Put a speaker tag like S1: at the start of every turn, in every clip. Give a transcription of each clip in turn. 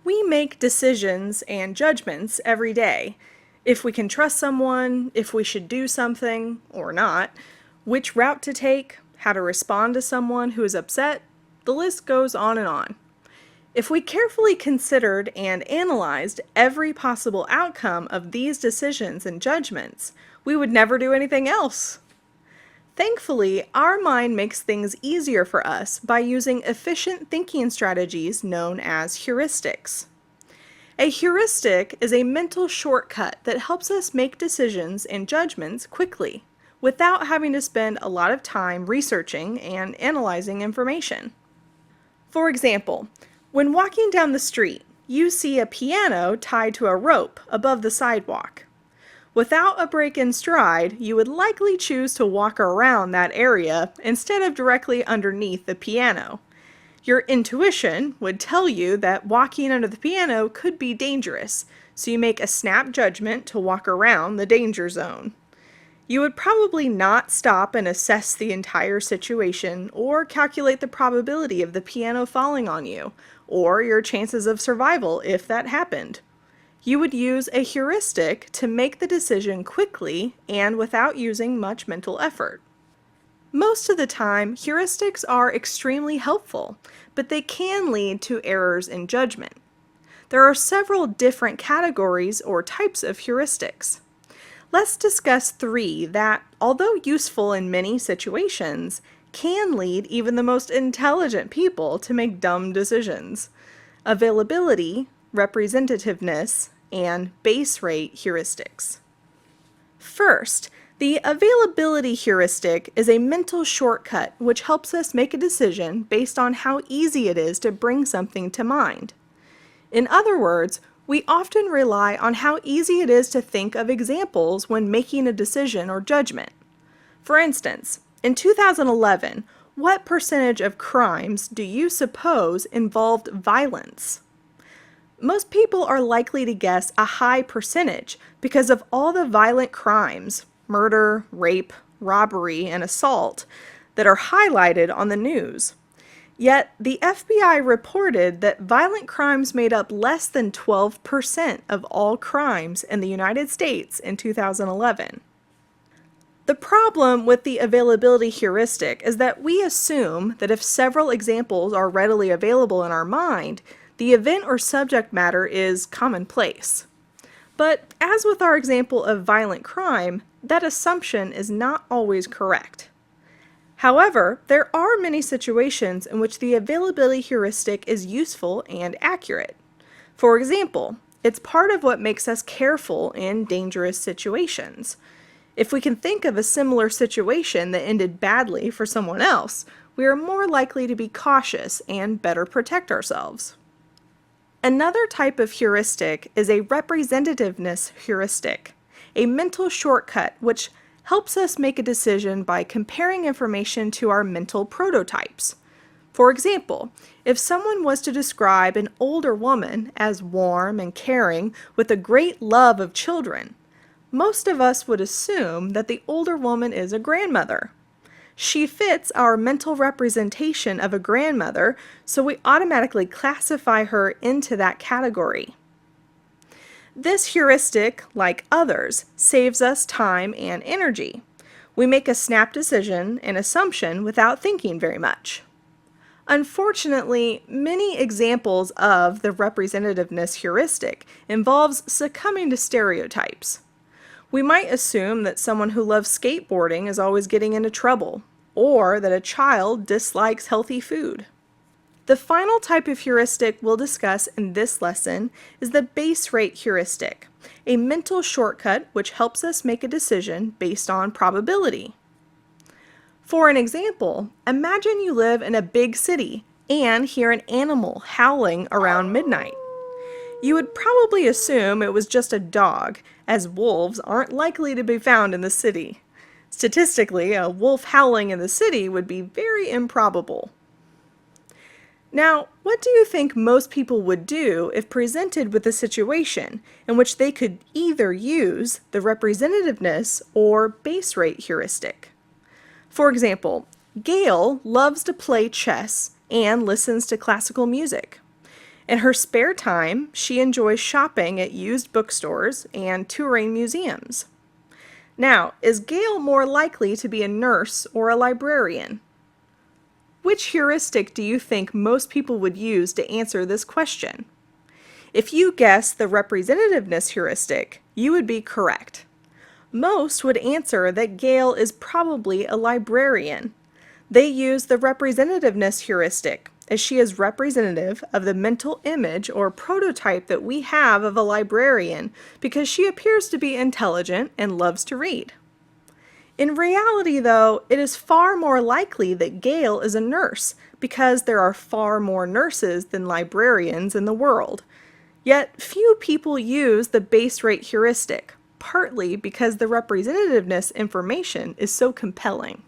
S1: We make decisions and judgments every day. If we can trust someone, if we should do something or not, which route to take, how to respond to someone who is upset, the list goes on and on. If we carefully considered and analyzed every possible outcome of these decisions and judgments, we would never do anything else. Thankfully, our mind makes things easier for us by using efficient thinking strategies known as heuristics. A heuristic is a mental shortcut that helps us make decisions and judgments quickly, without having to spend a lot of time researching and analyzing information. For example, when walking down the street, you see a piano tied to a rope above the sidewalk. Without a break in stride, you would likely choose to walk around that area instead of directly underneath the piano. Your intuition would tell you that walking under the piano could be dangerous, so you make a snap judgment to walk around the danger zone. You would probably not stop and assess the entire situation or calculate the probability of the piano falling on you, or your chances of survival if that happened. You would use a heuristic to make the decision quickly and without using much mental effort. Most of the time, heuristics are extremely helpful, but they can lead to errors in judgment. There are several different categories or types of heuristics. Let's discuss three that, although useful in many situations, can lead even the most intelligent people to make dumb decisions: availability, representativeness, and base rate heuristics. First, the availability heuristic is a mental shortcut which helps us make a decision based on how easy it is to bring something to mind. In other words, we often rely on how easy it is to think of examples when making a decision or judgment. For instance, in 2011, what percentage of crimes do you suppose involved violence? Most people are likely to guess a high percentage because of all the violent crimes, murder, rape, robbery, and assault, that are highlighted on the news. Yet, the FBI reported that violent crimes made up less than 12% of all crimes in the United States in 2011. The problem with the availability heuristic is that we assume that if several examples are readily available in our mind, the event or subject matter is commonplace. But as with our example of violent crime, that assumption is not always correct. However, there are many situations in which the availability heuristic is useful and accurate. For example, it's part of what makes us careful in dangerous situations. If we can think of a similar situation that ended badly for someone else, we are more likely to be cautious and better protect ourselves. Another type of heuristic is a representativeness heuristic, a mental shortcut which helps us make a decision by comparing information to our mental prototypes. For example, if someone was to describe an older woman as warm and caring with a great love of children, most of us would assume that the older woman is a grandmother. She fits our mental representation of a grandmother, so we automatically classify her into that category. This heuristic, like others, saves us time and energy. We make a snap decision and assumption without thinking very much. Unfortunately, many examples of the representativeness heuristic involves succumbing to stereotypes. We might assume that someone who loves skateboarding is always getting into trouble, or that a child dislikes healthy food. The final type of heuristic we'll discuss in this lesson is the base rate heuristic, a mental shortcut which helps us make a decision based on probability. For an example, imagine you live in a big city and hear an animal howling around midnight. You would probably assume it was just a dog, as wolves aren't likely to be found in the city. Statistically, a wolf howling in the city would be very improbable. Now, what do you think most people would do if presented with a situation in which they could either use the representativeness or base rate heuristic? For example, Gail loves to play chess and listens to classical music. In her spare time, she enjoys shopping at used bookstores and touring museums. Now, is Gail more likely to be a nurse or a librarian? Which heuristic do you think most people would use to answer this question? If you guess the representativeness heuristic, you would be correct. Most would answer that Gail is probably a librarian. They use the representativeness heuristic, as she is representative of the mental image or prototype that we have of a librarian because she appears to be intelligent and loves to read. In reality, though, it is far more likely that Gail is a nurse because there are far more nurses than librarians in the world. Yet few people use the base rate heuristic, partly because the representativeness information is so compelling.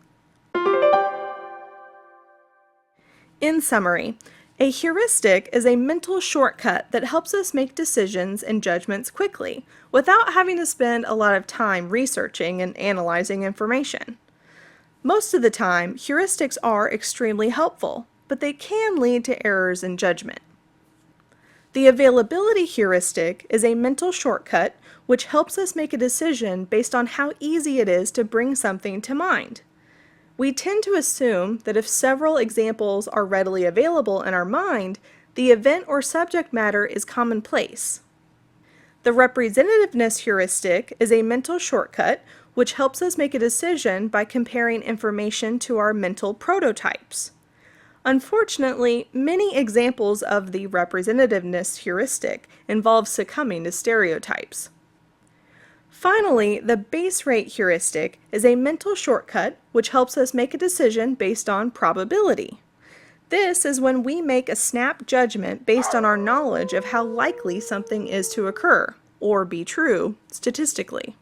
S1: In summary, a heuristic is a mental shortcut that helps us make decisions and judgments quickly, without having to spend a lot of time researching and analyzing information. Most of the time, heuristics are extremely helpful, but they can lead to errors in judgment. The availability heuristic is a mental shortcut which helps us make a decision based on how easy it is to bring something to mind. We tend to assume that if several examples are readily available in our mind, the event or subject matter is commonplace. The representativeness heuristic is a mental shortcut which helps us make a decision by comparing information to our mental prototypes. Unfortunately, many examples of the representativeness heuristic involve succumbing to stereotypes. Finally, the base rate heuristic is a mental shortcut which helps us make a decision based on probability. This is when we make a snap judgment based on our knowledge of how likely something is to occur, or be true, statistically.